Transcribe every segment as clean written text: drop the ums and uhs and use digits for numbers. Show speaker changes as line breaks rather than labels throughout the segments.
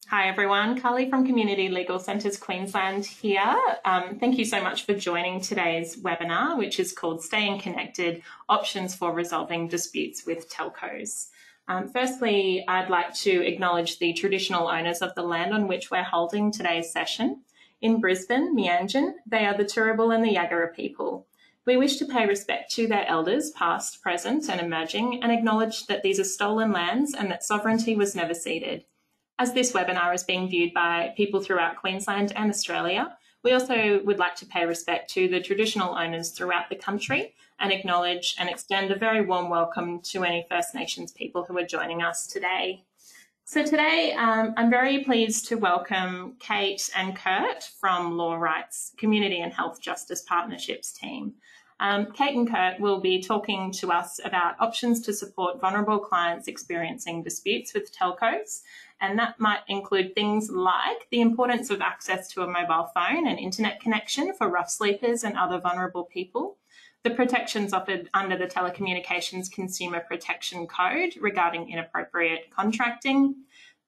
Hi everyone, Carly from Community Legal Centres Queensland here. Thank you so much for joining today's webinar, which is called Staying Connected, Options for Resolving Disputes with Telcos. Firstly, I'd like to acknowledge the traditional owners of the land on which we're holding today's session. In Brisbane, Meanjin, they are the Turrbal and the Yagara people. We wish to pay respect to their elders, past, present and emerging, and acknowledge that these are stolen lands and that sovereignty was never ceded. As this webinar is being viewed by people throughout Queensland and Australia, we also would like to pay respect to the traditional owners throughout the country and acknowledge and extend a very warm welcome to any First Nations people who are joining us today. So today, I'm very pleased to welcome Kate and Kurt from Law Rights Community and Health Justice Partnerships team. Kate and Kurt will be talking to us about options to support vulnerable clients experiencing disputes with telcos, and that might include things like the importance of access to a mobile phone and internet connection for rough sleepers and other vulnerable people, the protections offered under the Telecommunications Consumer Protection Code regarding inappropriate contracting,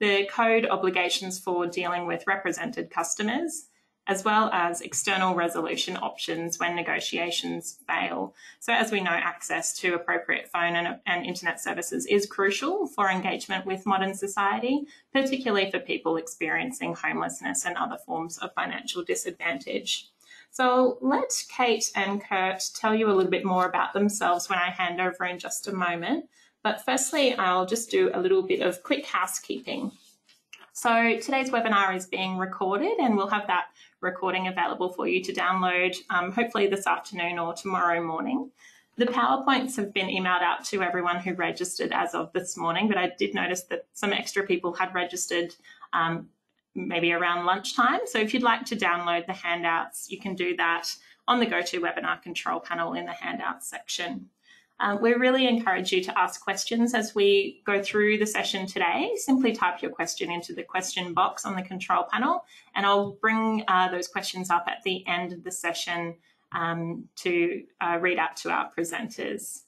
the code obligations for dealing with represented customers, as well as external resolution options when negotiations fail. So as we know, access to appropriate phone and internet services is crucial for engagement with modern society, particularly for people experiencing homelessness and other forms of financial disadvantage. So I'll let Kate and Kurt tell you a little bit more about themselves when I hand over in just a moment. But firstly, I'll just do a little bit of quick housekeeping. So today's webinar is being recorded and we'll have that recording available for you to download hopefully this afternoon or tomorrow morning. The PowerPoints have been emailed out to everyone who registered as of this morning, but I did notice that some extra people had registered maybe around lunchtime. So if you'd like to download the handouts, you can do that on the GoToWebinar control panel in the handouts section. We really encourage you to ask questions as we go through the session today. Simply type your question into the question box on the control panel, and I'll bring those questions up at the end of the session to read out to our presenters.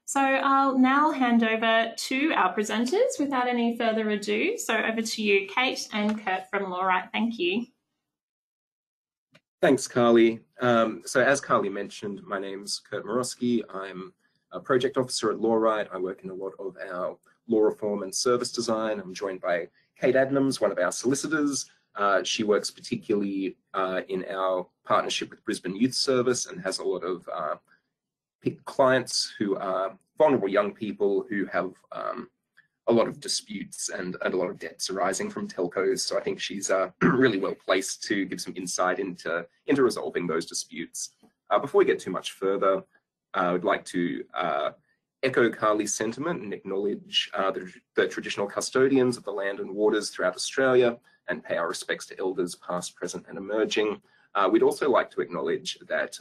So I'll now hand over to our presenters without any further ado. So over to you, Kate and Kurt from Law Right. Thank you.
Thanks, Carly. So as Carly mentioned, my name's Kurt Morosky. I'm a project officer at Law Right. I work in a lot of our law reform and service design. I'm joined by Kate Adnams, one of our solicitors. She works particularly in our partnership with Brisbane Youth Service and has a lot of clients who are vulnerable young people who have a lot of disputes and a lot of debts arising from telcos. So I think she's really well placed to give some insight into resolving those disputes. Before we get too much further, I would like to echo Carly's sentiment and acknowledge the traditional custodians of the land and waters throughout Australia and pay our respects to elders past, present and emerging. We'd also like to acknowledge that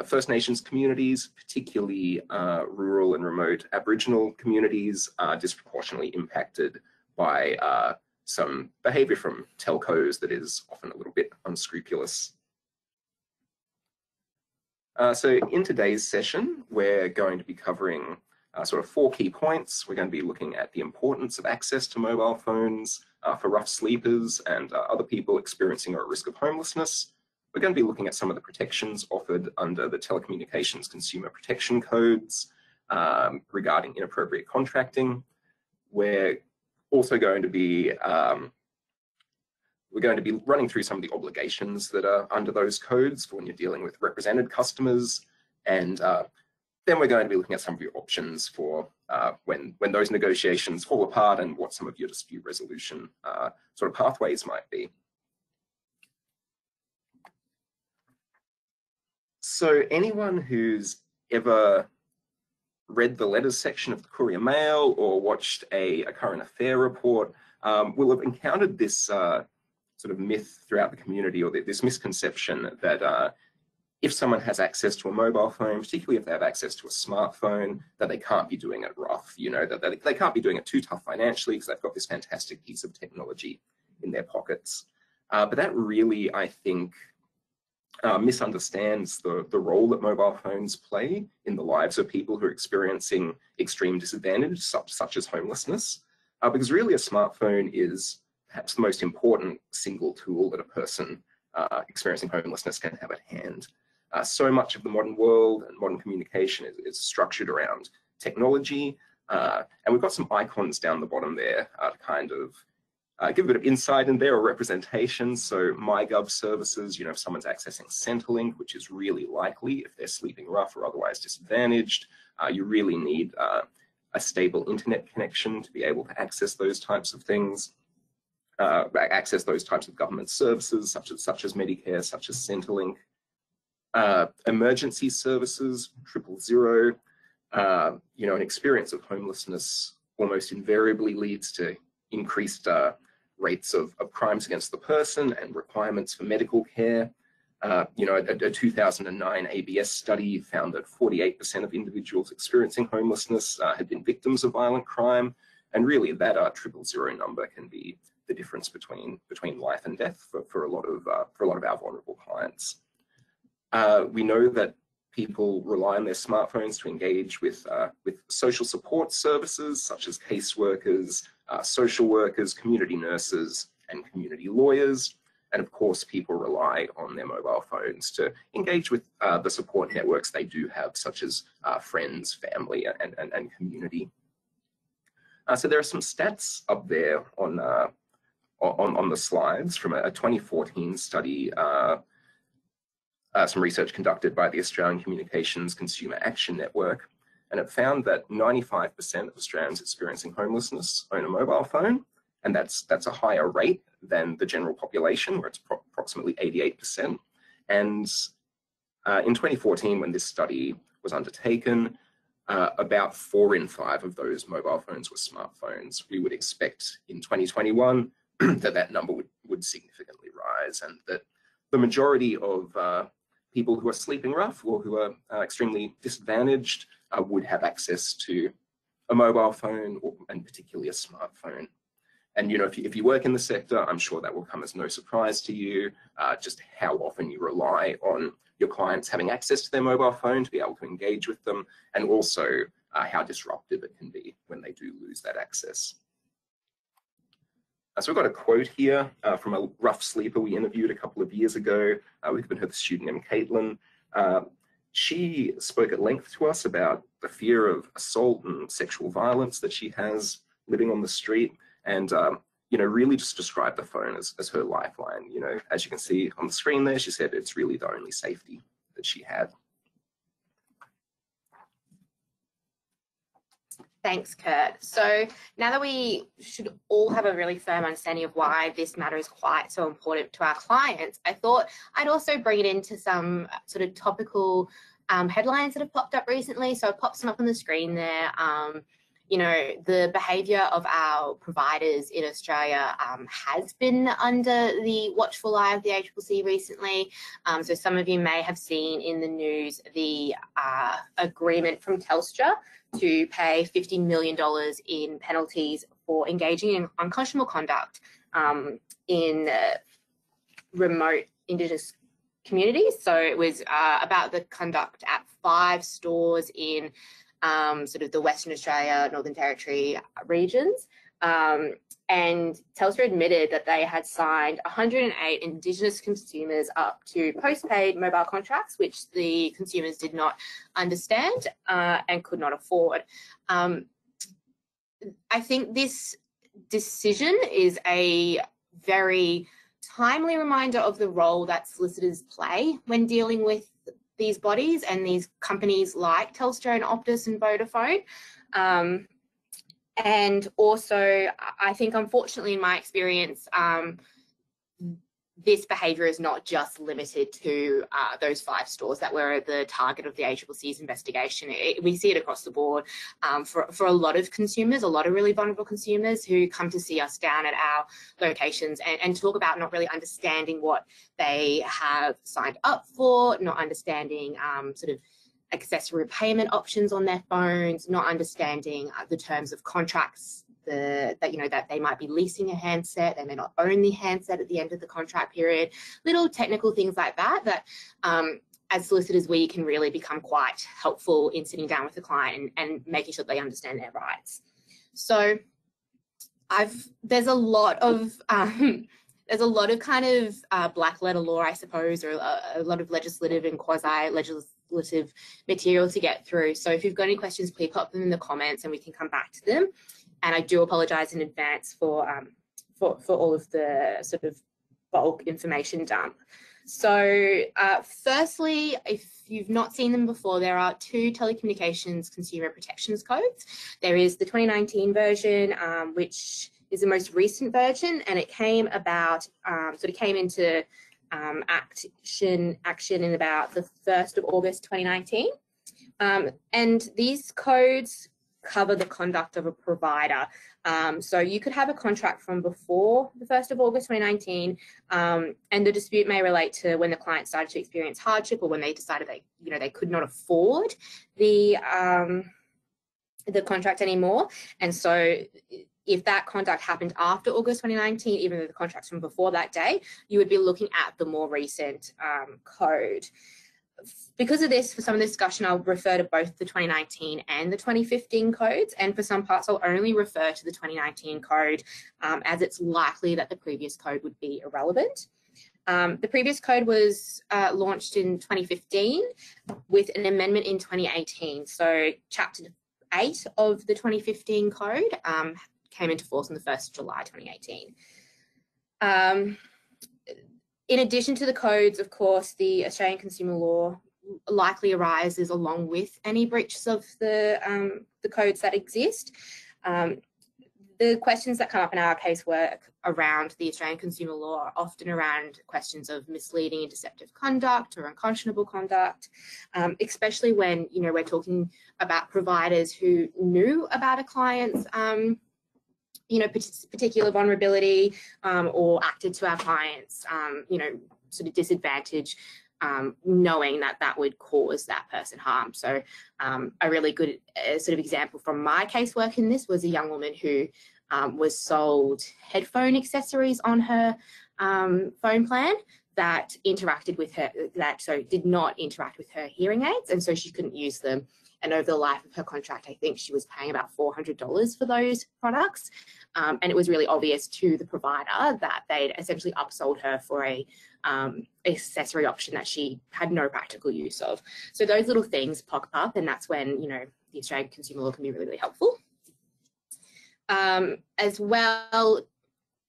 First Nations communities, particularly rural and remote Aboriginal communities, are disproportionately impacted by some behaviour from telcos that is often a little bit unscrupulous. So in today's session, we're going to be covering sort of 4 key points. We're going to be looking at the importance of access to mobile phones for rough sleepers and other people experiencing a risk of homelessness. We're going to be looking at some of the protections offered under the Telecommunications Consumer Protection Codes regarding inappropriate contracting. We're also going to be running through some of the obligations that are under those codes for when you're dealing with represented customers, and then we're going to be looking at some of your options for when those negotiations fall apart and what some of your dispute resolution sort of pathways might be. So anyone who's ever read the letters section of the Courier Mail or watched a current affair report will have encountered this sort of myth throughout the community, or this misconception that if someone has access to a mobile phone, particularly if they have access to a smartphone, that they can't be doing it rough, you know, that they can't be doing it too tough financially because they've got this fantastic piece of technology in their pockets. But that really, I think, misunderstands the role that mobile phones play in the lives of people who are experiencing extreme disadvantage, such as homelessness. Because really a smartphone is perhaps the most important single tool that a person experiencing homelessness can have at hand. So much of the modern world and modern communication is structured around technology, and we've got some icons down the bottom there to kind of give a bit of insight in there, or representation. So MyGov services, if someone's accessing Centrelink, which is really likely if they're sleeping rough or otherwise disadvantaged, you really need a stable internet connection to be able to access those types of things, access those types of government services, such as Medicare, such as Centrelink. Emergency services, 000. An experience of homelessness almost invariably leads to increased rates of crimes against the person and requirements for medical care. A 2009 ABS study found that 48% of individuals experiencing homelessness had been victims of violent crime, and really that 000 number can be the difference between life and death for a lot of our vulnerable clients. We know that people rely on their smartphones to engage with social support services such as caseworkers, social workers, community nurses, and community lawyers. And of course, people rely on their mobile phones to engage with the support networks they do have, such as friends, family, and community. So there are some stats up there on the slides from a 2014 study, some research conducted by the Australian Communications Consumer Action Network, and it found that 95% of Australians experiencing homelessness own a mobile phone, and that's a higher rate than the general population, where it's approximately 88%. And in 2014, when this study was undertaken, about 4 in 5 of those mobile phones were smartphones. We would expect in 2021 that number would significantly rise, and that the majority of people who are sleeping rough or who are extremely disadvantaged would have access to a mobile phone, and particularly a smartphone. And if you work in the sector, I'm sure that will come as no surprise to you, just how often you rely on your clients having access to their mobile phone to be able to engage with them, and also how disruptive it can be when they do lose that access. So we've got a quote here from a rough sleeper we interviewed a couple of years ago. We've given her the pseudonym Caitlin. She spoke at length to us about the fear of assault and sexual violence that she has living on the street, and really just described the phone as her lifeline. As you can see on the screen there, she said it's really the only safety that she had.
Thanks, Kurt. So now that we should all have a really firm understanding of why this matter is quite so important to our clients, I thought I'd also bring it into some sort of topical headlines that have popped up recently. So I've popped some up on the screen there. The behaviour of our providers in Australia has been under the watchful eye of the ACCC recently. So some of you may have seen in the news the agreement from Telstra to pay $50 million in penalties for engaging in unconscionable conduct in remote Indigenous communities. So it was about the conduct at 5 stores in sort of the Western Australia, Northern Territory regions. And Telstra admitted that they had signed 108 Indigenous consumers up to postpaid mobile contracts, which the consumers did not understand and could not afford. I think this decision is a very timely reminder of the role that solicitors play when dealing with these bodies and these companies like Telstra and Optus and Vodafone. And also, I think, unfortunately, in my experience, this behaviour is not just limited to those 5 stores that were the target of the ACCC's investigation. We see it across the board for a lot of consumers, a lot of really vulnerable consumers who come to see us down at our locations and talk about not really understanding what they have signed up for, not understanding sort of accessory payment options on their phones, not understanding the terms of contracts, that they might be leasing a handset, they may not own the handset at the end of the contract period, little technical things like that as solicitors we can really become quite helpful in sitting down with the client and making sure they understand their rights. So there's a lot of kind of black letter law, I suppose, or a lot of legislative and quasi-legislative material to get through. So if you've got any questions, please pop them in the comments and we can come back to them. And I do apologise in advance for all of the sort of bulk information dump. So firstly, if you've not seen them before, there are two telecommunications consumer protections codes. There is the 2019 version, which is the most recent version, and it came about, came into action in about the 1st of August 2019. And these codes cover the conduct of a provider. So you could have a contract from before the 1st of August 2019, and the dispute may relate to when the client started to experience hardship or when they decided they could not afford the contract anymore. And so if that conduct happened after August 2019, even though the contract's from before that day, you would be looking at the more recent code. Because of this, for some of the discussion, I'll refer to both the 2019 and the 2015 codes, and for some parts, I'll only refer to the 2019 code as it's likely that the previous code would be irrelevant. The previous code was launched in 2015 with an amendment in 2018. So Chapter 8 of the 2015 code came into force on the 1st of July 2018. In addition to the codes, of course, the Australian consumer law likely arises along with any breaches of the codes that exist. The questions that come up in our casework around the Australian consumer law are often around questions of misleading and deceptive conduct or unconscionable conduct, especially when we're talking about providers who knew about a client's particular vulnerability or acted to our clients, sort of disadvantage, knowing that would cause that person harm. So a really good sort of example from my casework in this was a young woman who was sold headphone accessories on her phone plan that interacted with her, did not interact with her hearing aids, and so she couldn't use them. And over the life of her contract, I think she was paying about $400 for those products. And it was really obvious to the provider that they'd essentially upsold her for a accessory option that she had no practical use of. So those little things pop up, and that's when, the Australian consumer law can be really, really helpful. As well,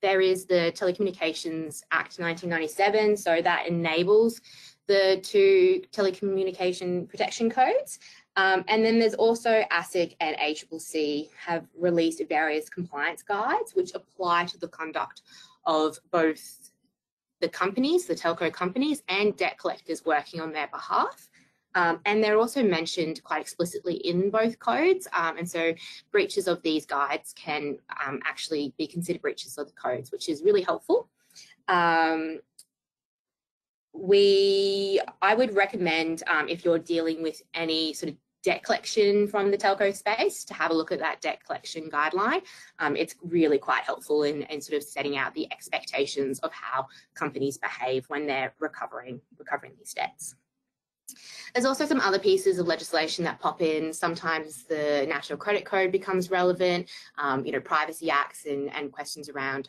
there is the Telecommunications Act 1997. So that enables the two telecommunication protection codes. And then there's also ASIC and ACCC have released various compliance guides which apply to the conduct of both the companies, the telco companies, and debt collectors working on their behalf. And they're also mentioned quite explicitly in both codes. And so breaches of these guides can actually be considered breaches of the codes, which is really helpful. I would recommend, if you're dealing with any sort of debt collection from the telco space, to have a look at that debt collection guideline. It's really quite helpful in sort of setting out the expectations of how companies behave when they're recovering these debts. There's also some other pieces of legislation that pop in. Sometimes the National Credit Code becomes relevant, privacy acts and questions around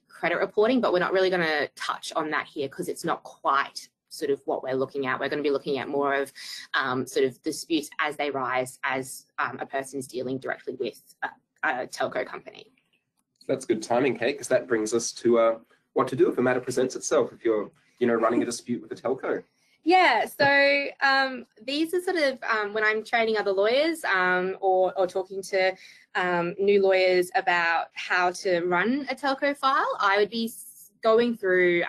credit reporting, but we're not really going to touch on that here because it's not quite sort of what we're looking at. We're going to be looking at more of sort of disputes as they rise as a person is dealing directly with a telco company.
That's good timing, Kate, because that brings us to what to do if a matter presents itself if you're running a dispute with a telco.
Yeah, so these are sort of when I'm training other lawyers or talking to new lawyers about how to run a telco file, I would be going through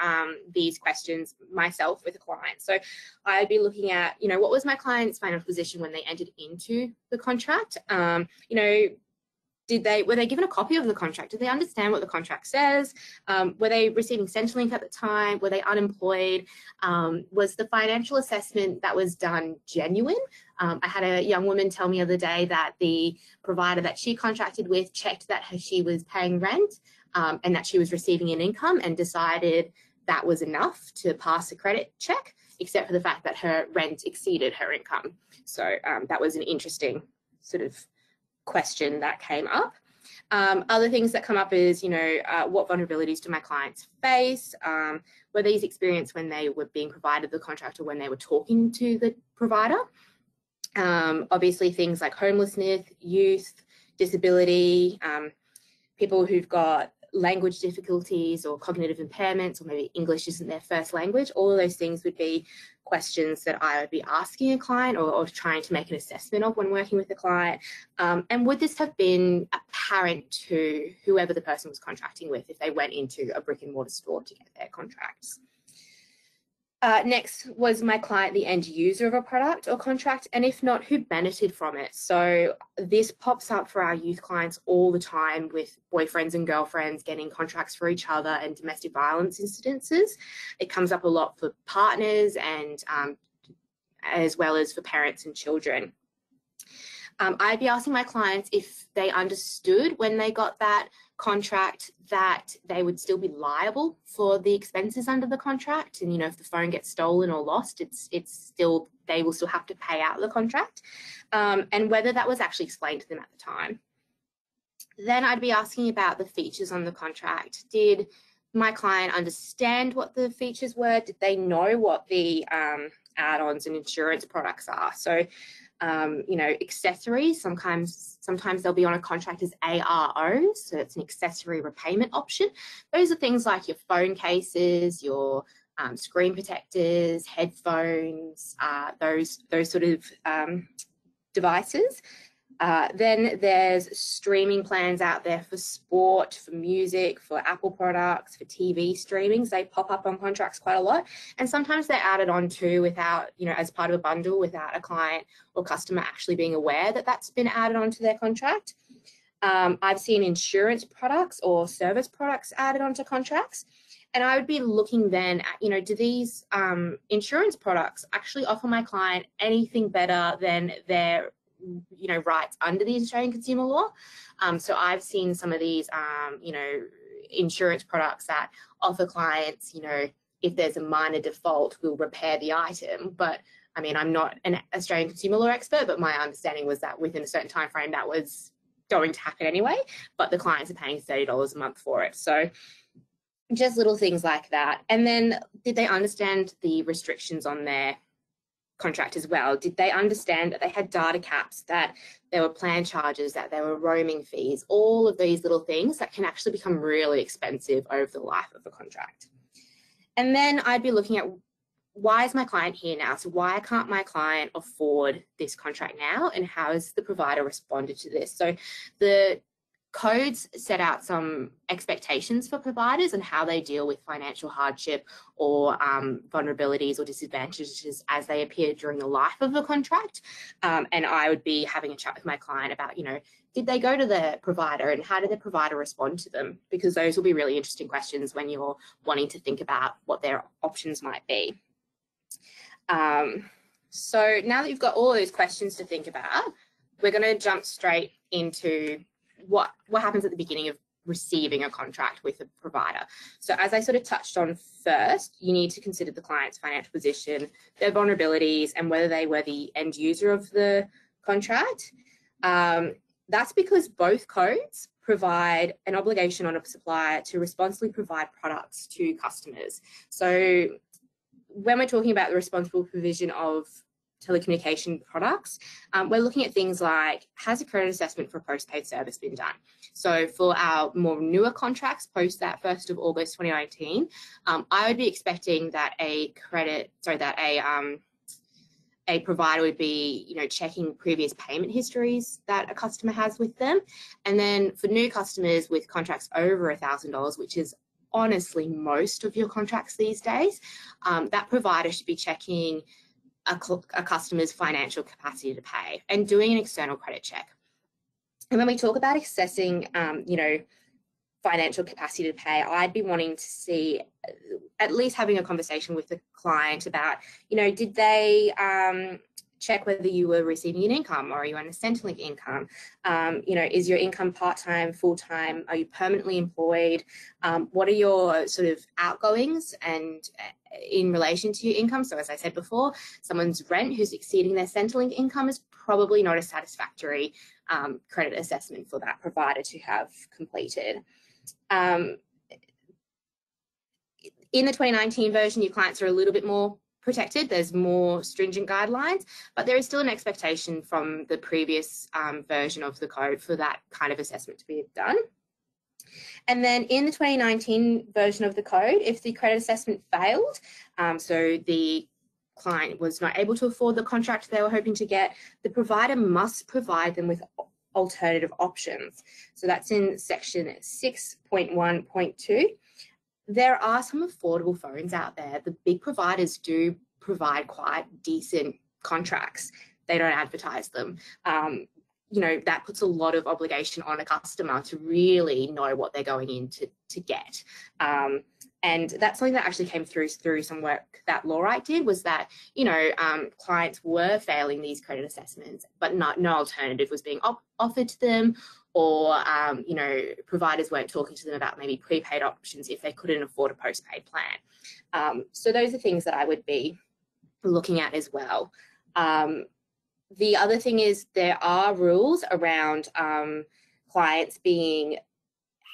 these questions myself with a client. So I'd be looking at, what was my client's financial position when they entered into the contract? Were they given a copy of the contract? Did they understand what the contract says? Were they receiving Centrelink at the time? Were they unemployed? Was the financial assessment that was done genuine? I had a young woman tell me the other day that the provider that she contracted with checked that she was paying rent and that she was receiving an income and decided that was enough to pass a credit check, except for the fact that her rent exceeded her income. So that was an interesting sort of question that came up. Other things that come up is, what vulnerabilities do my clients face? Were these experienced when they were being provided the contract or when they were talking to the provider? Obviously, things like homelessness, youth, disability, people who've got language difficulties or cognitive impairments, or maybe English isn't their first language. All of those things would be questions that I would be asking a client or trying to make an assessment of when working with a client. And would this have been apparent to whoever the person was contracting with if they went into a brick and mortar store to get their contracts? Next, was my client the end user of a product or contract? And if not, who benefited from it? So this pops up for our youth clients all the time, with boyfriends and girlfriends getting contracts for each other and domestic violence incidences. It comes up a lot for partners and as well as for parents and children. I'd be asking my clients if they understood when they got that contract that they would still be liable for the expenses under the contract, and if the phone gets stolen or lost, it's still, they will still have to pay out the contract, and whether that was actually explained to them at the time. Then I'd be asking about the features on the contract. Did my client understand what the features were? Did they know what the add-ons and insurance products are? So accessories, sometimes they'll be on a contract as AROs, so it's an accessory repayment option. Those are things like your phone cases, your screen protectors, headphones, those sort of devices. Then there's streaming plans out there for sport, for music, for Apple products, for TV streamings. They pop up on contracts quite a lot. And sometimes they're added on too without, as part of a bundle, without a client or customer actually being aware that that's been added onto their contract. I've seen insurance products or service products added onto contracts. And I would be looking then at, do these insurance products actually offer my client anything better than their rights under the Australian consumer law? So I've seen some of these, insurance products that offer clients, if there's a minor default, we'll repair the item. But I mean, I'm not an Australian consumer law expert, but my understanding was that within a certain time frame that was going to happen anyway, but the clients are paying $30 a month for it. So just little things like that. And then did they understand the restrictions on their contract as well? Did they understand that they had data caps, that there were plan charges, that there were roaming fees, all of these little things that can actually become really expensive over the life of a contract? And then I'd be looking at, why is my client here now? So why can't my client afford this contract now? And how has the provider responded to this? So the codes set out some expectations for providers and how they deal with financial hardship or vulnerabilities or disadvantages as they appear during the life of a contract. And I would be having a chat with my client about, did they go to the provider and how did the provider respond to them? Because those will be really interesting questions when you're wanting to think about what their options might be. So now that you've got all those questions to think about, we're going to jump straight into what happens at the beginning of receiving a contract with a provider. So as I sort of touched on first, you need to consider the client's financial position, their vulnerabilities, and whether they were the end user of the contract. That's because both codes provide an obligation on a supplier to responsibly provide products to customers. So when we're talking about the responsible provision of telecommunication products, we're looking at things like, has a credit assessment for a postpaid service been done? So for our more newer contracts post that 1st of August 2019, I would be expecting that a provider would be, checking previous payment histories that a customer has with them. And then for new customers with contracts over $1,000, which is honestly most of your contracts these days, that provider should be checking a customer's financial capacity to pay and doing an external credit check. And when we talk about assessing, financial capacity to pay, I'd be wanting to see, at least having a conversation with the client about, did they check whether you were receiving an income or are you on a Centrelink income? Is your income part-time, full-time? Are you permanently employed? What are your sort of outgoings and in relation to your income? So as I said before, someone's rent who's exceeding their Centrelink income is probably not a satisfactory credit assessment for that provider to have completed. In the 2019 version, your clients are a little bit more protected. There's more stringent guidelines, but there is still an expectation from the previous version of the code for that kind of assessment to be done. And then in the 2019 version of the code, if the credit assessment failed, so the client was not able to afford the contract they were hoping to get, the provider must provide them with alternative options. So that's in section 6.1.2. There are some affordable phones out there. The big providers do provide quite decent contracts. They don't advertise them. You know, that puts a lot of obligation on a customer to really know what they're going in to get. And that's something that actually came through some work that Lawrite did, was that, you know, clients were failing these credit assessments, but no alternative was being offered to them, or, you know, providers weren't talking to them about maybe prepaid options if they couldn't afford a postpaid plan. So those are things that I would be looking at as well. The other thing is there are rules around clients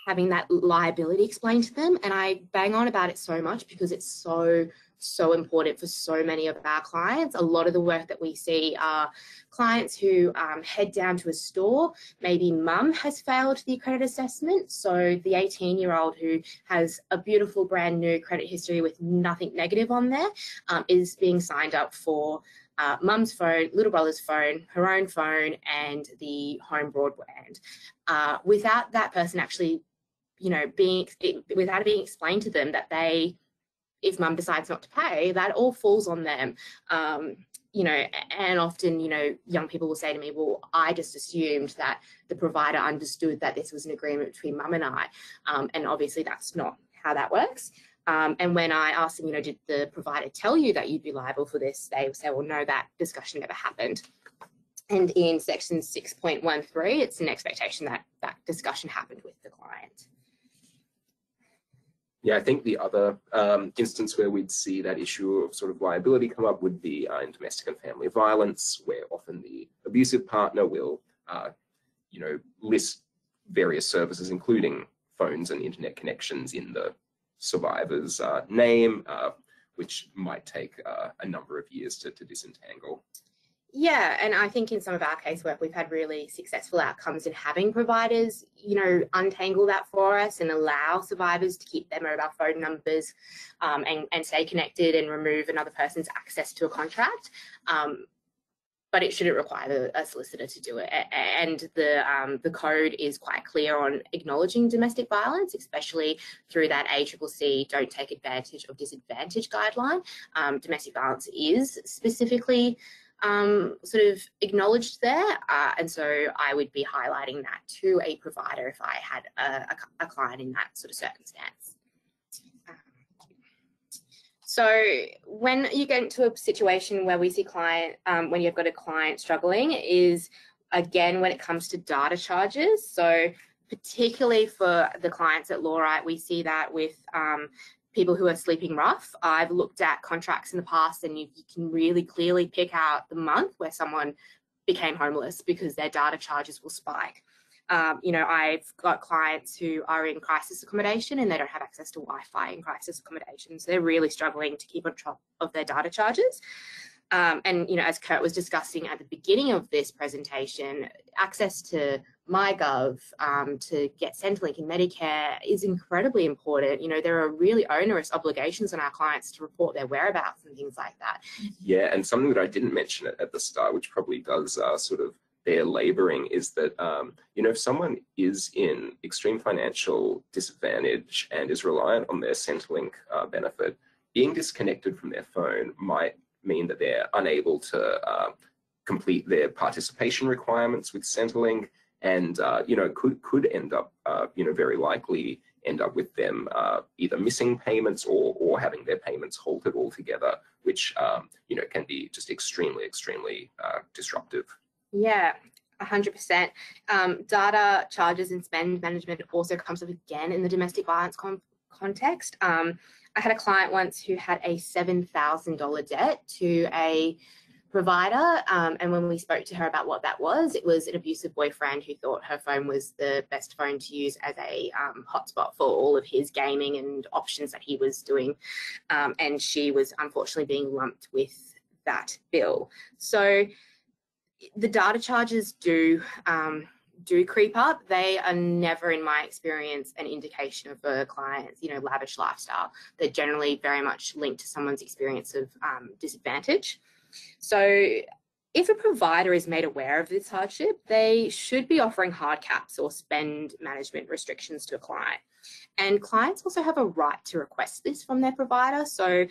having that liability explained to them, and I bang on about it so much because it's so important for so many of our clients. A lot of the work that we see are clients who head down to a store. Maybe mum has failed the credit assessment, so the 18-year-old who has a beautiful brand new credit history with nothing negative on there is being signed up for mum's phone, little brother's phone, her own phone, and the home broadband. Without that person actually, you know, without it being explained to them that if mum decides not to pay, that all falls on them. You know, and often, you know, young people will say to me, well, I just assumed that the provider understood that this was an agreement between mum and I. And obviously that's not how that works. And when I ask them, you know, did the provider tell you that you'd be liable for this? They will say, well, no, that discussion never happened. And in section 6.13, it's an expectation that that discussion happened with the client.
Yeah, I think the other instance where we'd see that issue of sort of liability come up would be in domestic and family violence, where often the abusive partner will, you know, list various services, including phones and internet connections, in the survivor's name, which might take a number of years to disentangle.
Yeah, and I think in some of our casework, we've had really successful outcomes in having providers, you know, untangle that for us and allow survivors to keep their mobile phone numbers and stay connected and remove another person's access to a contract. But it shouldn't require a solicitor to do it. And the code is quite clear on acknowledging domestic violence, especially through that ACCC Don't Take Advantage of Disadvantage guideline. Domestic violence is specifically sort of acknowledged there, and so I would be highlighting that to a provider if I had a client in that sort of circumstance. So when you get into a situation where we see when you've got a client struggling, is again when it comes to data charges. So particularly for the clients at Lawrite, we see that with people who are sleeping rough. I've looked at contracts in the past, and you can really clearly pick out the month where someone became homeless because their data charges will spike. You know, I've got clients who are in crisis accommodation and they don't have access to Wi-Fi in crisis accommodation, so they're really struggling to keep on top of their data charges. And, you know, as Kurt was discussing at the beginning of this presentation, access to MyGov to get Centrelink and Medicare is incredibly important. You know, there are really onerous obligations on our clients to report their whereabouts and things like that.
Yeah, and something that I didn't mention at the start, which probably does sort of bear labouring, is that, you know, if someone is in extreme financial disadvantage and is reliant on their Centrelink benefit, being disconnected from their phone might mean that they're unable to complete their participation requirements with Centrelink, and you know, could end up, you know, very likely end up with them either missing payments or having their payments halted altogether, which you know, can be just extremely disruptive.
Yeah, 100%. Data charges and spend management also comes up again in the domestic violence context. I had a client once who had a $7,000 debt to a provider, and when we spoke to her about what that was, it was an abusive boyfriend who thought her phone was the best phone to use as a hotspot for all of his gaming and options that he was doing, and she was unfortunately being lumped with that bill. So the data charges do creep up. They are never, in my experience, an indication of a client's, lavish lifestyle. They're generally very much linked to someone's experience of disadvantage. So if a provider is made aware of this hardship, they should be offering hard caps or spend management restrictions to a client. And clients also have a right to request this from their provider. So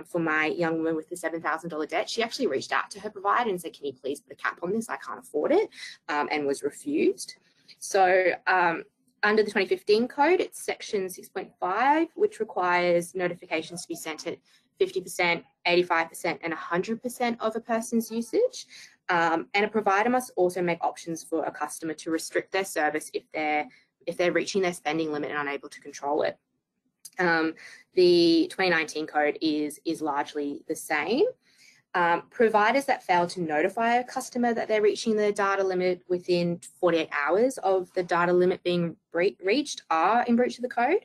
for my young woman with the $7,000 debt, she actually reached out to her provider and said, can you please put a cap on this? I can't afford it, and was refused. So under the 2015 code, it's section 6.5, which requires notifications to be sent at 50%, 85%, and 100% of a person's usage. And a provider must also make options for a customer to restrict their service if they're reaching their spending limit and unable to control it. The 2019 code is largely the same. Providers that fail to notify a customer that they're reaching the data limit within 48 hours of the data limit being reached are in breach of the code.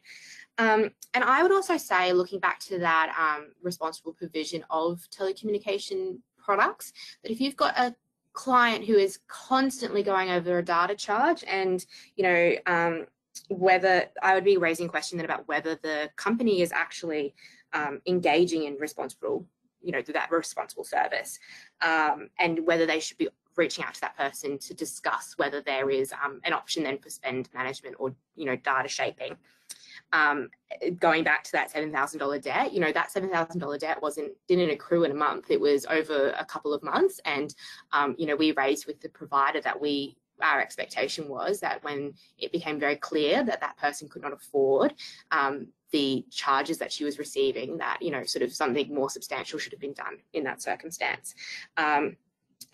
And I would also say, looking back to that responsible provision of telecommunication products, that if you've got a client who is constantly going over a data charge, and whether I would be raising question then about whether the company is actually engaging in responsible, that responsible service, and whether they should be reaching out to that person to discuss whether there is an option then for spend management or data shaping. Going back to that $7,000 debt, that $7,000 debt didn't accrue in a month. It was over a couple of months, and we raised with the provider that our expectation was that when it became very clear that that person could not afford the charges that she was receiving, that sort of something more substantial should have been done in that circumstance. And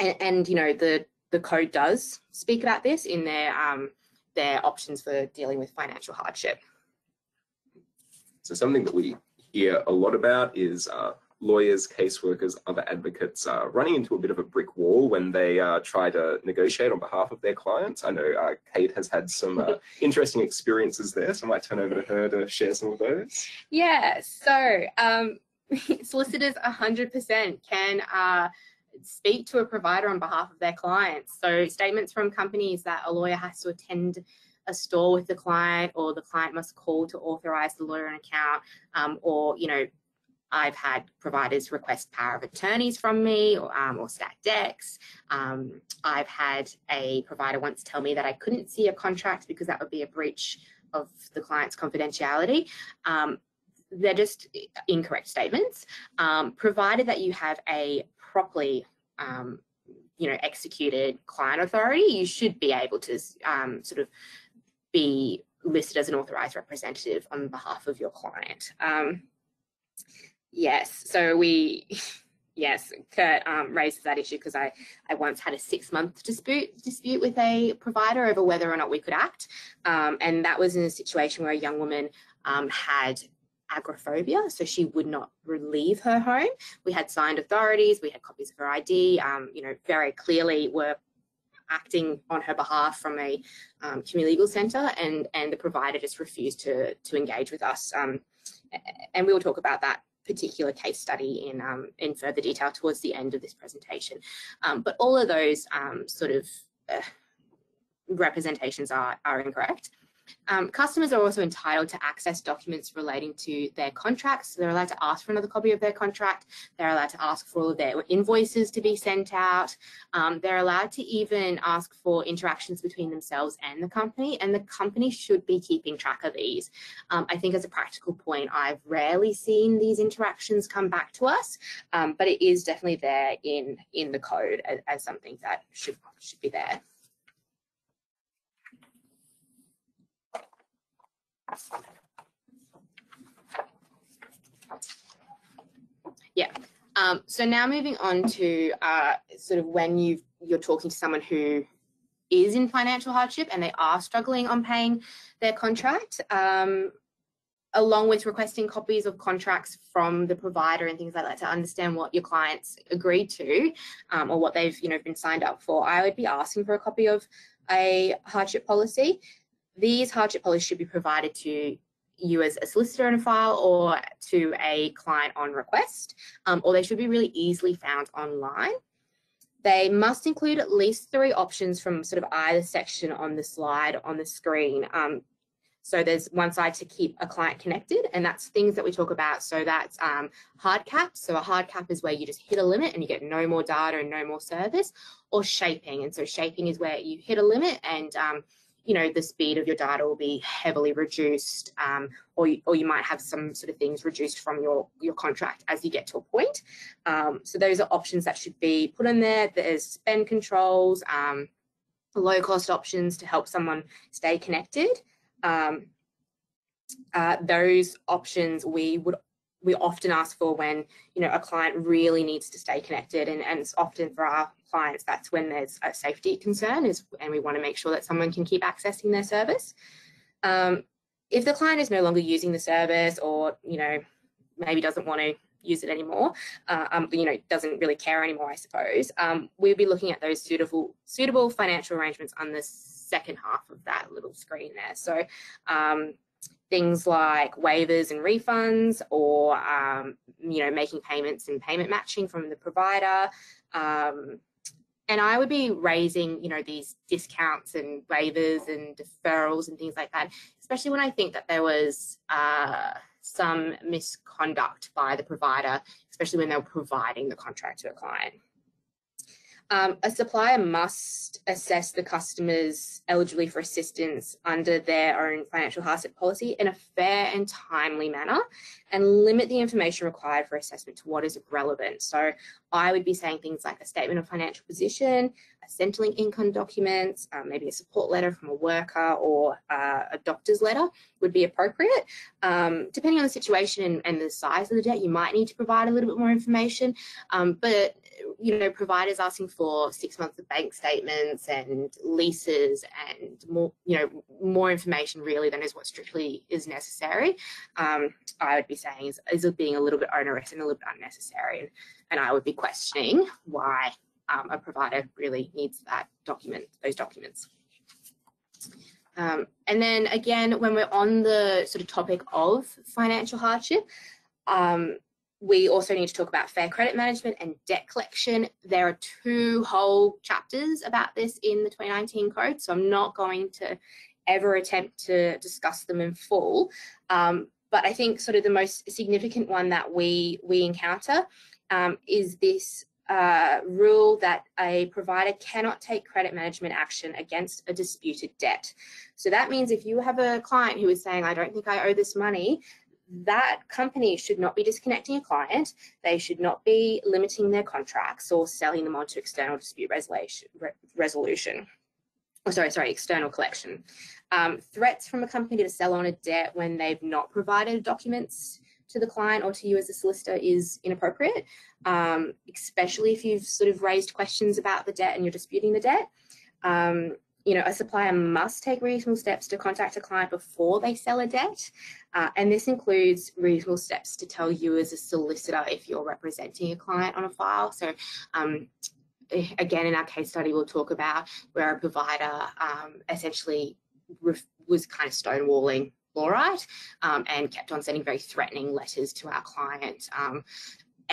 the code does speak about this in their options for dealing with financial hardship.
So something that we hear a lot about is lawyers, caseworkers, other advocates running into a bit of a brick wall when they try to negotiate on behalf of their clients. I know Kate has had some interesting experiences there, so I might turn over to her to share some of those.
Yeah, so solicitors 100% can speak to a provider on behalf of their clients. So statements from companies that a lawyer has to attend a store with the client, or the client must call to authorize the lawyer an account, or I've had providers request power of attorneys from me, or stack decks. I've had a provider once tell me that I couldn't see a contract because that would be a breach of the client's confidentiality. They're just incorrect statements. Provided that you have a properly executed client authority, you should be able to sort of be listed as an authorized representative on behalf of your client. Yes, so Kurt raises that issue because I once had a 6-month dispute with a provider over whether or not we could act, and that was in a situation where a young woman had agoraphobia, so she would not leave her home. We had signed authorities, we had copies of her ID, very clearly were acting on her behalf from a community legal centre, and the provider just refused to engage with us. And we will talk about that particular case study in further detail towards the end of this presentation. But all of those sort of representations are incorrect. Customers are also entitled to access documents relating to their contracts. So they're allowed to ask for another copy of their contract. They're allowed to ask for all of their invoices to be sent out. They're allowed to even ask for interactions between themselves and the company should be keeping track of these. I think as a practical point, I've rarely seen these interactions come back to us, but it is definitely there in the code as something that should be there. Yeah. So now moving on to sort of when you're talking to someone who is in financial hardship and they are struggling on paying their contract. A along with requesting copies of contracts from the provider and things like that to understand what your clients agreed to, or what they've been signed up for, I would be asking for a copy of a hardship policy. These hardship policies should be provided to you as a solicitor in a file or to a client on request, or they should be really easily found online. They must include at least 3 options from sort of either section on the slide on the screen. So there's one side to keep a client connected, and that's things that we talk about. So that's hard cap. So a hard cap is where you just hit a limit and you get no more data and no more service, or shaping. And so shaping is where you hit a limit and the speed of your data will be heavily reduced, or you might have some sort of things reduced from your contract as you get to a point. So those are options that should be put in there. There's spend controls, low cost options to help someone stay connected. Those options we often ask for when a client really needs to stay connected, and it's often for our clients that's when there's a safety concern and we want to make sure that someone can keep accessing their service. If the client is no longer using the service, or maybe doesn't want to use it anymore, doesn't really care anymore, I suppose, we'll be looking at those suitable financial arrangements on the second half of that little screen there. So things like waivers and refunds, or making payments and payment matching from the provider. And I would be raising, these discounts and waivers and deferrals and things like that, especially when I think that there was some misconduct by the provider, especially when they were providing the contract to a client. A supplier must assess the customer's eligibility for assistance under their own financial hardship policy in a fair and timely manner, and limit the information required for assessment to what is relevant. So I would be saying things like a statement of financial position, a Centrelink income documents, maybe a support letter from a worker, or a doctor's letter would be appropriate. Depending on the situation and the size of the debt, you might need to provide a little bit more information, but providers asking for 6 months of bank statements and leases and more information really than is what strictly is necessary, I would be saying is being a little bit onerous and a little bit unnecessary, and I would be questioning why a provider really needs those documents. And then again, when we're on the sort of topic of financial hardship, we also need to talk about fair credit management and debt collection. There are 2 whole chapters about this in the 2019 code, so I'm not going to ever attempt to discuss them in full. But I think sort of the most significant one that we encounter is this rule that a provider cannot take credit management action against a disputed debt. So that means if you have a client who is saying, I don't think I owe this money, that company should not be disconnecting a client. They should not be limiting their contracts or selling them onto external dispute resolution. External collection. Threats from a company to sell on a debt when they've not provided documents to the client or to you as a solicitor is inappropriate, especially if you've sort of raised questions about the debt and you're disputing the debt. A supplier must take reasonable steps to contact a client before they sell a debt, and this includes reasonable steps to tell you as a solicitor if you're representing a client on a file. So again, in our case study, we'll talk about where a provider essentially was kind of stonewalling Fluorite and kept on sending very threatening letters to our client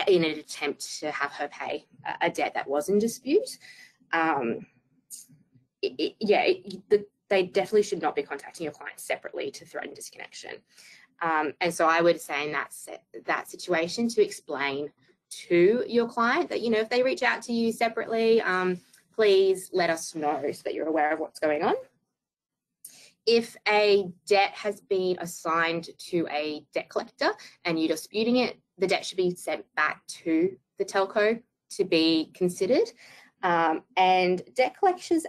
in an attempt to have her pay a debt that was in dispute. They definitely should not be contacting your client separately to threaten disconnection. And so I would say in that situation to explain to your client that, if they reach out to you separately, please let us know so that you're aware of what's going on. If a debt has been assigned to a debt collector and you're disputing it, the debt should be sent back to the telco to be considered. And debt collectors'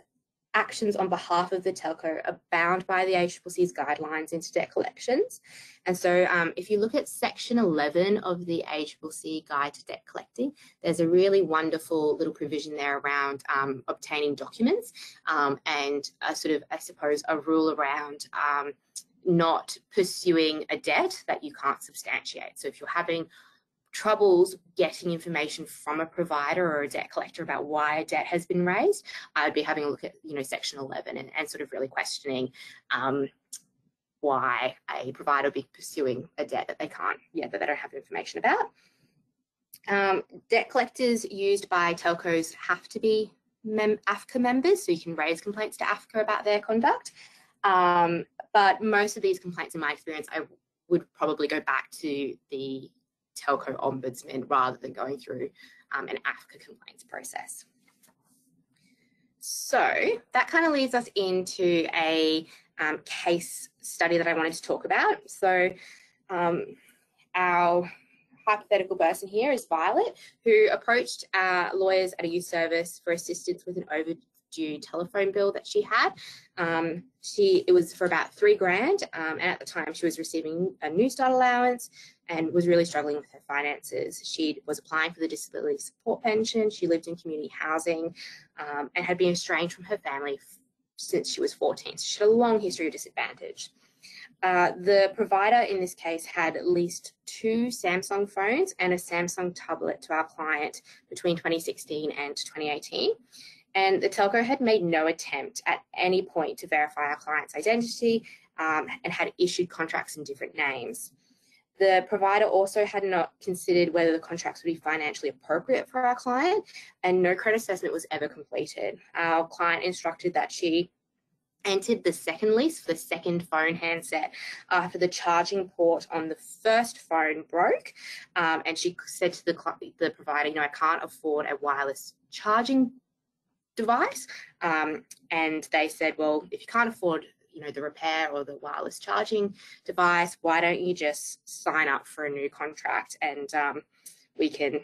actions on behalf of the telco are bound by the ACCC's guidelines into debt collections. And so if you look at section 11 of the ACCC Guide to Debt Collecting, there's a really wonderful little provision there around obtaining documents and a sort of, I suppose, a rule around not pursuing a debt that you can't substantiate. So if you're having troubles getting information from a provider or a debt collector about why a debt has been raised, I'd be having a look at, Section 11 and sort of really questioning why a provider would be pursuing a debt that they can't, that they don't have information about. Debt collectors used by telcos have to be AFCA members, so you can raise complaints to AFCA about their conduct. But most of these complaints, in my experience, I would probably go back to the telco ombudsman rather than going through an AFCA complaints process. So that kind of leads us into a case study that I wanted to talk about. So our hypothetical person here is Violet, who approached lawyers at a youth service for assistance with an overdue telephone bill that she had. It was for about $3,000, and at the time she was receiving a New Start allowance and was really struggling with her finances. She was applying for the disability support pension. She lived in community housing and had been estranged from her family since she was 14. So she had a long history of disadvantage. The provider in this case had at least 2 Samsung phones and a Samsung tablet to our client between 2016 and 2018. And the telco had made no attempt at any point to verify our client's identity and had issued contracts in different names. The provider also had not considered whether the contracts would be financially appropriate for our client, and no credit assessment was ever completed. Our client instructed that she entered the second lease for the second phone handset after the charging port on the first phone broke, and she said to the provider, I can't afford a wireless charging device, and they said, well, if you can't afford the repair or the wireless charging device, why don't you just sign up for a new contract and we can,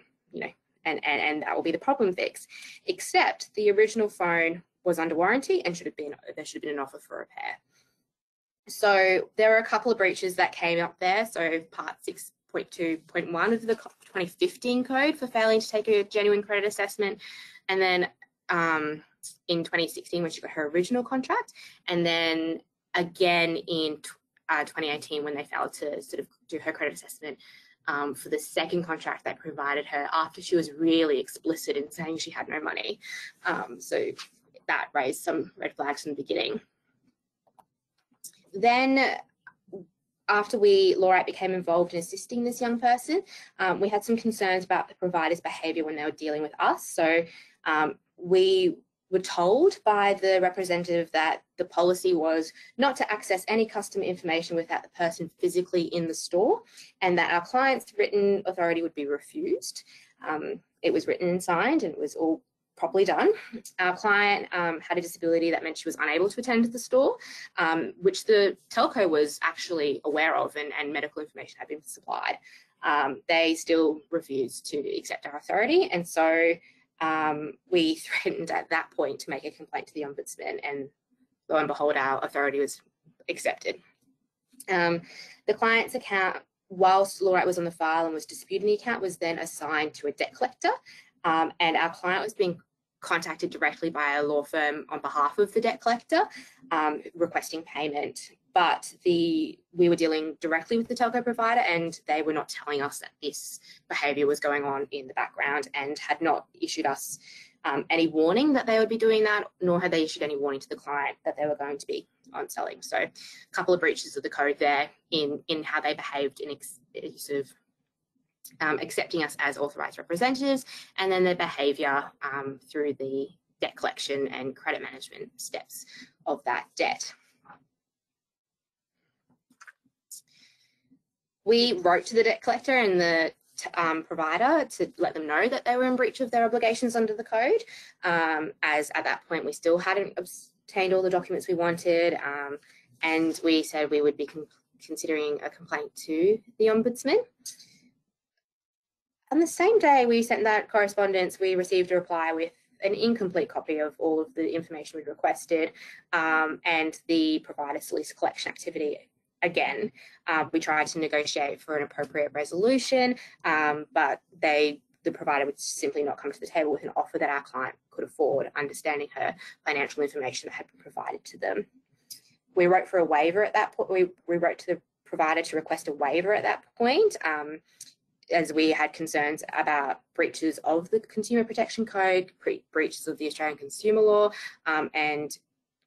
and that will be the problem fix. Except the original phone was under warranty and there should have been an offer for repair. So there are a couple of breaches that came up there. So part 6.2.1 of the 2015 code for failing to take a genuine credit assessment, and then in 2016 when she got her original contract, and then again in 2018 when they failed to sort of do her credit assessment for the second contract they provided her after she was really explicit in saying she had no money. So that raised some red flags from the beginning. Then after Laurite became involved in assisting this young person, we had some concerns about the provider's behaviour when they were dealing with us. So we were told by the representative that the policy was not to access any customer information without the person physically in the store, and that our client's written authority would be refused. It was written and signed, and it was all properly done. Our client had a disability that meant she was unable to attend the store, which the telco was actually aware of, and medical information had been supplied. They still refused to accept our authority, and so we threatened at that point to make a complaint to the ombudsman, and lo and behold, our authority was accepted. The client's account, whilst Laurite was on the file and was disputing the account, was then assigned to a debt collector, and our client was being contacted directly by a law firm on behalf of the debt collector requesting payment. But we were dealing directly with the telco provider, and they were not telling us that this behaviour was going on in the background, and had not issued us any warning that they would be doing that, nor had they issued any warning to the client that they were going to be on selling. So a couple of breaches of the code there in how they behaved in sort of accepting us as authorised representatives, and then their behaviour through the debt collection and credit management steps of that debt. We wrote to the debt collector and the provider to let them know that they were in breach of their obligations under the code, as at that point we still hadn't obtained all the documents we wanted, and we said we would be considering a complaint to the ombudsman. On the same day we sent that correspondence, we received a reply with an incomplete copy of all of the information we'd requested, and the provider's lease collection activity. Again, we tried to negotiate for an appropriate resolution, but the provider would simply not come to the table with an offer that our client could afford, understanding her financial information that had been provided to them. we wrote for a waiver at that point. We wrote to the provider to request a waiver at that point, as we had concerns about breaches of the Consumer Protection Code, breaches of the Australian Consumer Law, and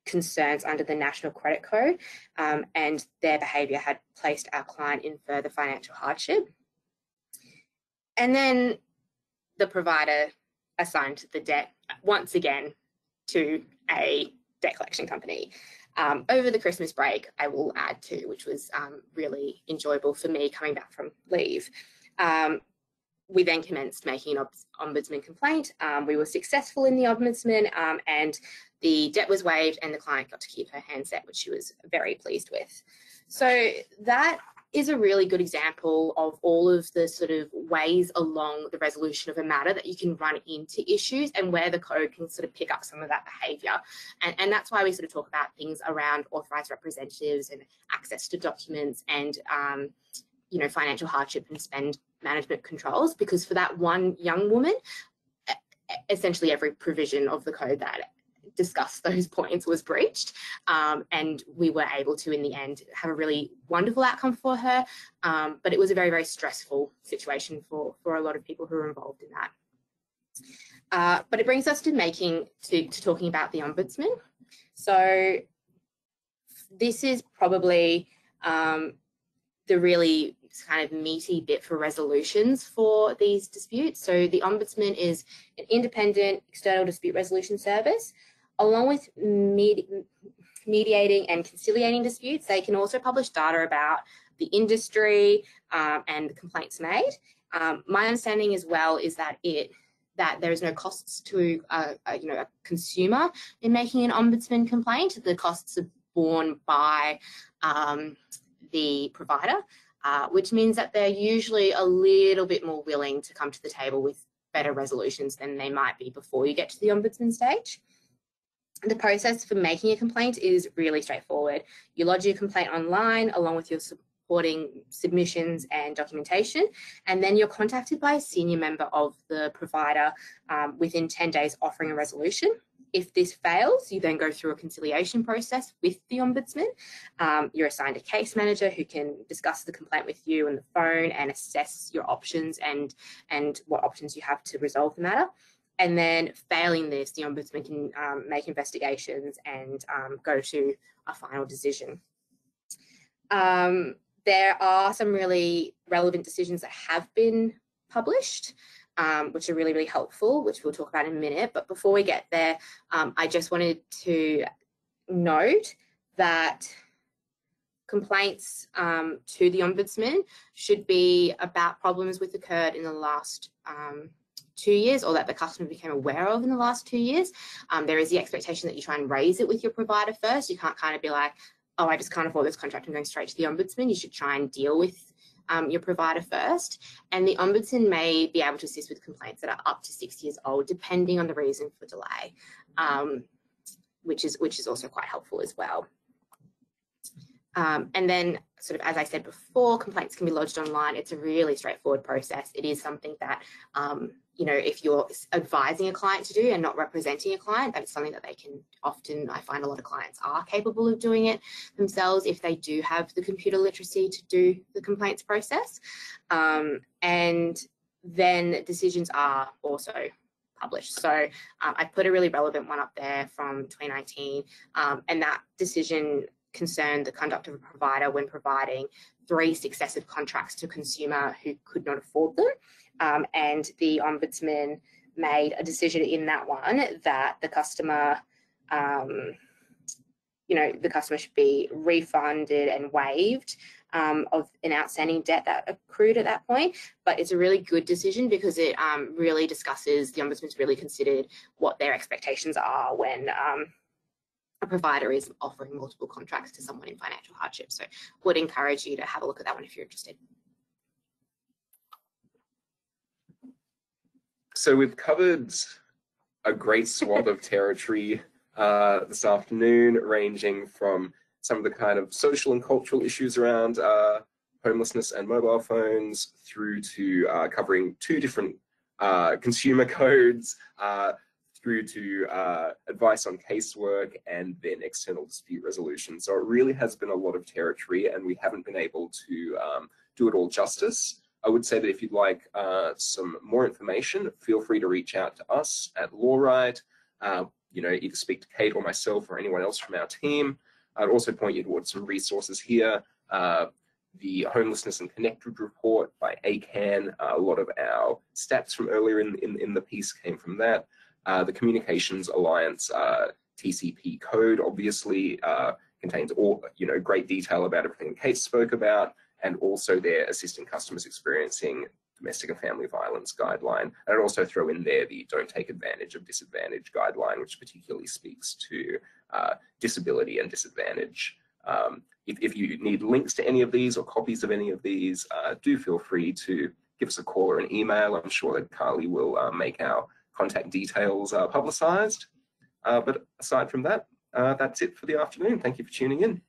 concerns under the National Credit Code, and their behaviour had placed our client in further financial hardship. And then the provider assigned the debt once again to a debt collection company. Over the Christmas break, I will add to, which was really enjoyable for me coming back from leave. We then commenced making an ombudsman complaint. We were successful in the ombudsman, and the debt was waived and the client got to keep her handset, which she was very pleased with. So that is a really good example of all of the sort of ways along the resolution of a matter that you can run into issues, and where the code can sort of pick up some of that behaviour. And that's why we sort of talk about things around authorised representatives and access to documents and you know, financial hardship and spend management controls, because for that one young woman, essentially every provision of the code that discussed those points was breached, and we were able to in the end have a really wonderful outcome for her, but it was a very, very stressful situation for a lot of people who were involved in that. But it brings us to talking about the ombudsman. So this is probably the really kind of meaty bit for resolutions for these disputes. So the ombudsman is an independent external dispute resolution service. Along with mediating and conciliating disputes, they can also publish data about the industry and the complaints made. My understanding as well is that there is no costs to a consumer in making an ombudsman complaint. The costs are borne by the provider, which means that they're usually a little bit more willing to come to the table with better resolutions than they might be before you get to the ombudsman stage. The process for making a complaint is really straightforward. You lodge your complaint online along with your supporting submissions and documentation, and then you're contacted by a senior member of the provider within 10 days offering a resolution. If this fails, you then go through a conciliation process with the ombudsman. You're assigned a case manager who can discuss the complaint with you on the phone and assess your options and what options you have to resolve the matter. And then failing this, the ombudsman can make investigations and go to a final decision. There are some really relevant decisions that have been published, which are really, really helpful, which we'll talk about in a minute. But before we get there, I just wanted to note that complaints to the ombudsman should be about problems which occurred in the last 2 years, or that the customer became aware of in the last 2 years. There is the expectation that you try and raise it with your provider first. You can't kind of be like, oh, I just can't afford this contract, I'm going straight to the ombudsman. You should try and deal with your provider first. And the ombudsman may be able to assist with complaints that are up to 6 years old, depending on the reason for delay, which is also quite helpful as well. And then, sort of, as I said before, complaints can be lodged online. It's a really straightforward process. It is something that, you know, if you're advising a client to do and not representing a client, that's something that they can often, I find a lot of clients are capable of doing it themselves if they do have the computer literacy to do the complaints process. And then decisions are also published. So I put a really relevant one up there from 2019, and that decision concerned the conduct of a provider when providing 3 successive contracts to a consumer who could not afford them. And the ombudsman made a decision in that one that the customer, the customer should be refunded and waived of an outstanding debt that accrued at that point. But it's a really good decision because it really discusses, the ombudsman's really considered what their expectations are when a provider is offering multiple contracts to someone in financial hardship. So would encourage you to have a look at that one if you're interested.
So we've covered a great swath of territory this afternoon, ranging from some of the kind of social and cultural issues around homelessness and mobile phones, through to covering 2 different consumer codes, through to advice on casework and then external dispute resolution. So it really has been a lot of territory, and we haven't been able to do it all justice. I would say that if you'd like some more information, feel free to reach out to us at LawRight. You know, either speak to Kate or myself or anyone else from our team. I'd also point you towards some resources here. The Homelessness and Connected report by ACAN. A lot of our stats from earlier in the piece came from that. The Communications Alliance TCP code obviously contains all, you know, great detail about everything Kate spoke about, and also their assisting customers experiencing domestic and family violence guideline. And I'd also throw in there the Don't Take Advantage of Disadvantage guideline, which particularly speaks to disability and disadvantage. If you need links to any of these or copies of any of these, do feel free to give us a call or an email. I'm sure that Carly will make our contact details publicized. But aside from that, that's it for the afternoon. Thank you for tuning in.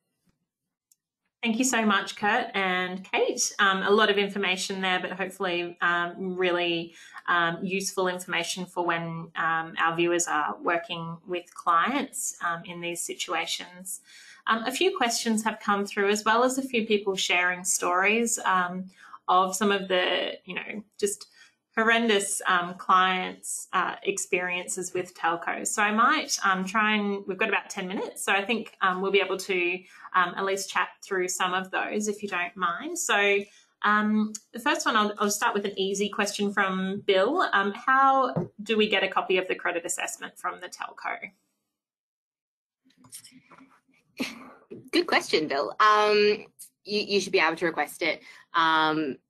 Thank you so much, Kurt and Kate. A lot of information there, but hopefully really useful information for when our viewers are working with clients in these situations. A few questions have come through, as well as a few people sharing stories of some of the, you know, just horrendous clients' experiences with telcos. So I might try and, we've got about 10 minutes, so I think we'll be able to at least chat through some of those, if you don't mind. So the first one, I'll start with an easy question from Bill. How do we get a copy of the credit assessment from the telco?
Good question, Bill. You should be able to request it.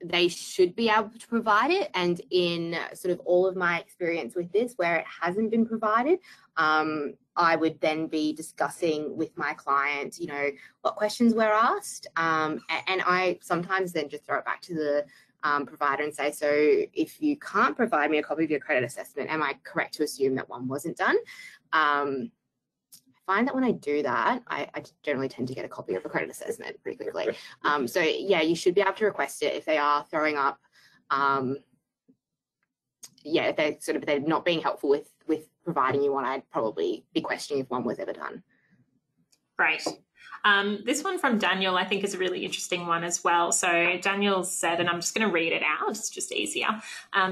They should be able to provide it. And in sort of all of my experience with this, where it hasn't been provided, I would then be discussing with my client, you know, what questions were asked. And I sometimes then just throw it back to the provider and say, so if you can't provide me a copy of your credit assessment, am I correct to assume that one wasn't done? Find that when I do that, I generally tend to get a copy of the credit assessment pretty quickly. So yeah, you should be able to request it if they are throwing up. Yeah, if they're not being helpful with providing you one, I'd probably be questioning if one was ever done.
Great. This one from Daniel, I think, is a really interesting one as well. So Daniel said, and I'm just going to read it out, it's just easier.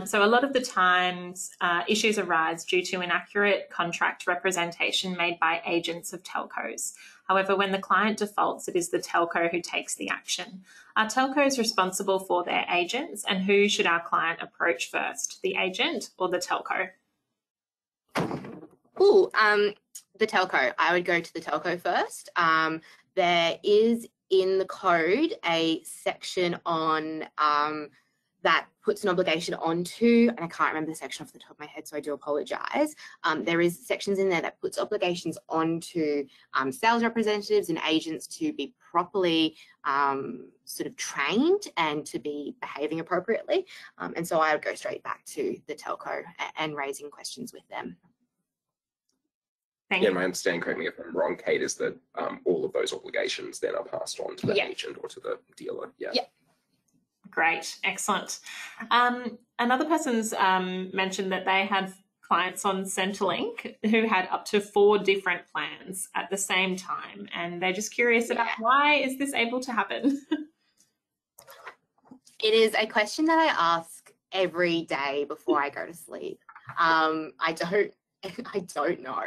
So a lot of the times issues arise due to inaccurate contract representation made by agents of telcos. However, when the client defaults, it is the telco who takes the action. Are telcos responsible for their agents, and who should our client approach first, the agent or the telco?
Ooh, the telco. I would go to the telco first. There is in the code a section on that puts an obligation onto, and I can't remember the section off the top of my head, so I do apologise. There is sections in there that puts obligations onto sales representatives and agents to be properly sort of trained and to be behaving appropriately. And so I would go straight back to the telco and raising questions with them.
Yeah, my understanding, correct me if I'm wrong, Kate, is that all of those obligations then are passed on to the agent or to the dealer. Yeah.
Great, excellent. Another person's mentioned that they had clients on Centrelink who had up to 4 different plans at the same time, and they're just curious about why is this able to happen?
It is a question that I ask every day before I go to sleep. I don't know.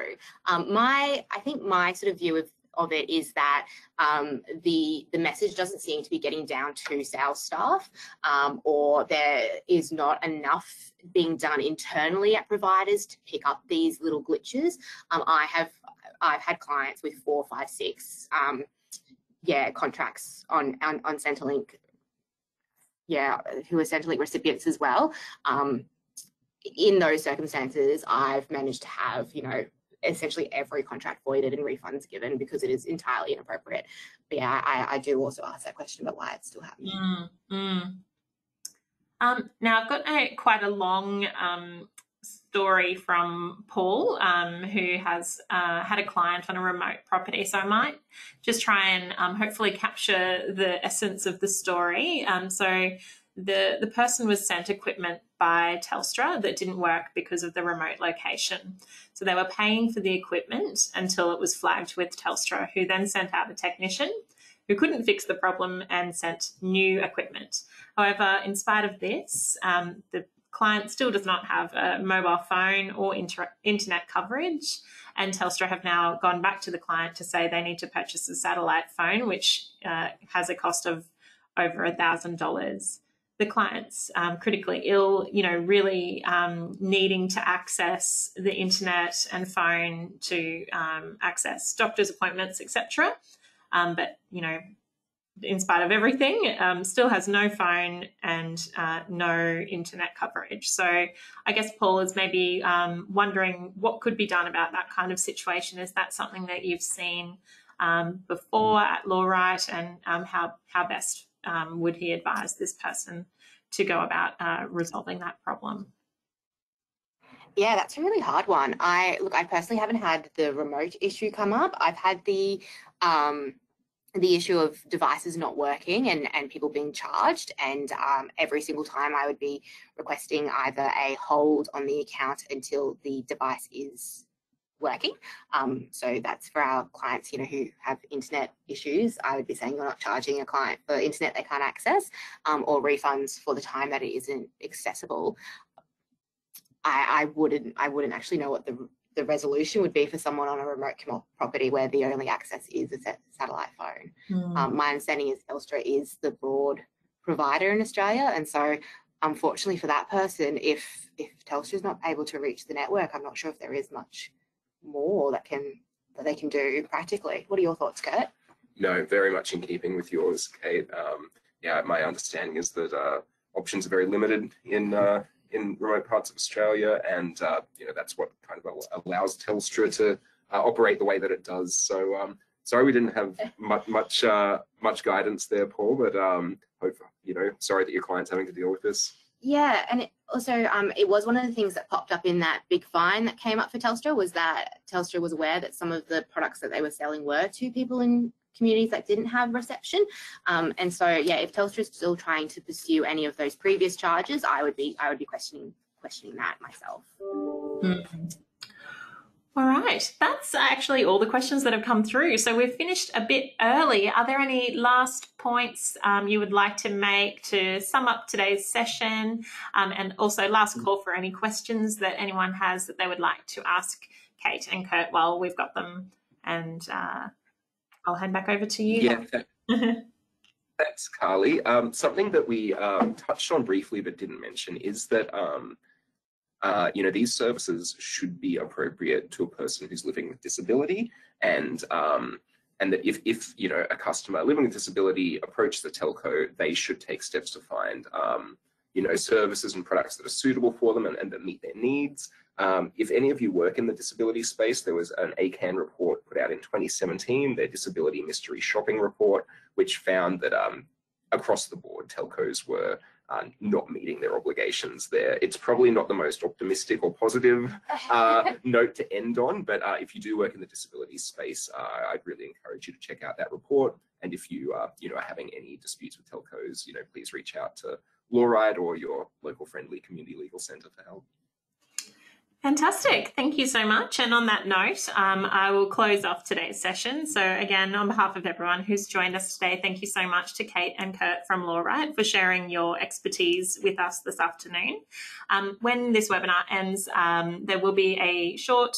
I think my sort of view of it is that the message doesn't seem to be getting down to sales staff, or there is not enough being done internally at providers to pick up these little glitches. I've had clients with 4, 5, 6 contracts on Centrelink, who are Centrelink recipients as well. In those circumstances, I've managed to have, you know, essentially every contract voided and refunds given because it is entirely inappropriate. But yeah, I do also ask that question about why it's still happening.
Now, I've got quite a long story from Paul, who has had a client on a remote property. So I might just try and hopefully capture the essence of the story. So the person was sent equipment by Telstra that didn't work because of the remote location. So they were paying for the equipment until it was flagged with Telstra, who then sent out a technician who couldn't fix the problem and sent new equipment. However, in spite of this, the client still does not have a mobile phone or internet coverage, and Telstra have now gone back to the client to say they need to purchase a satellite phone, which has a cost of over $1,000. The client's critically ill, really needing to access the internet and phone to access doctor's appointments, etc. But, in spite of everything, still has no phone and no internet coverage. So I guess Paul is maybe wondering what could be done about that kind of situation. Is that something that you've seen before at Lawright, and how best would he advise this person to go about resolving that problem?
Yeah, that's a really hard one. I personally haven't had the remote issue come up. I've had the issue of devices not working and people being charged, and every single time I would be requesting either a hold on the account until the device is working. So that's for our clients, who have internet issues. I would be saying you're not charging a client for internet they can't access, or refunds for the time that it isn't accessible. I wouldn't actually know what the resolution would be for someone on a remote property where the only access is a satellite phone. My understanding is Telstra is the broad provider in Australia, and so unfortunately for that person, if Telstra is not able to reach the network, I'm not sure if there is much more that they can do practically. What are your thoughts, Kurt?
No, very much in keeping with yours, Kate. Yeah, my understanding is that options are very limited in remote parts of Australia, and that's what kind of allows Telstra to operate the way that it does. So sorry we didn't have much guidance there, Paul, but sorry that your client's having to deal with this.
Yeah, and it was one of the things that popped up in that big fine that came up for Telstra, was that Telstra was aware that some of the products that they were selling were to people in communities that didn't have reception. And so, yeah, if Telstra is still trying to pursue any of those previous charges, I would be questioning that myself.
Mm-hmm. All right, that's actually all the questions that have come through. So we've finished a bit early. Are there any last points you would like to make to sum up today's session? And also last call for any questions that anyone has that they would like to ask Kate and Kurt while we've got them. And I'll hand back over to you.
Yeah, thanks, Carly. Something that we touched on briefly but didn't mention is that these services should be appropriate to a person who's living with disability, and that if a customer living with disability approaches the telco, they should take steps to find services and products that are suitable for them and that meet their needs. If any of you work in the disability space, there was an ACAN report put out in 2017, their Disability Mystery Shopping Report, which found that across the board, telcos were not meeting their obligations there. It's probably not the most optimistic or positive note to end on, but if you do work in the disability space, I'd really encourage you to check out that report. And if you are having any disputes with telcos, please reach out to Lawright or your local friendly community legal centre for help.
Fantastic. Thank you so much. And on that note, I will close off today's session. So again, on behalf of everyone who's joined us today, thank you so much to Kate and Kurt from Lawright for sharing your expertise with us this afternoon. When this webinar ends, there will be a short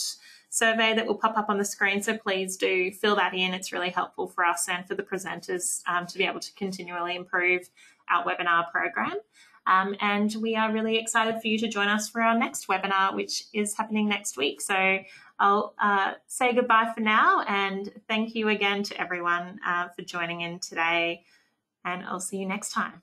survey that will pop up on the screen. So please do fill that in. It's really helpful for us and for the presenters to be able to continually improve our webinar program. And we are really excited for you to join us for our next webinar, which is happening next week. So I'll say goodbye for now, and thank you again to everyone for joining in today, and I'll see you next time.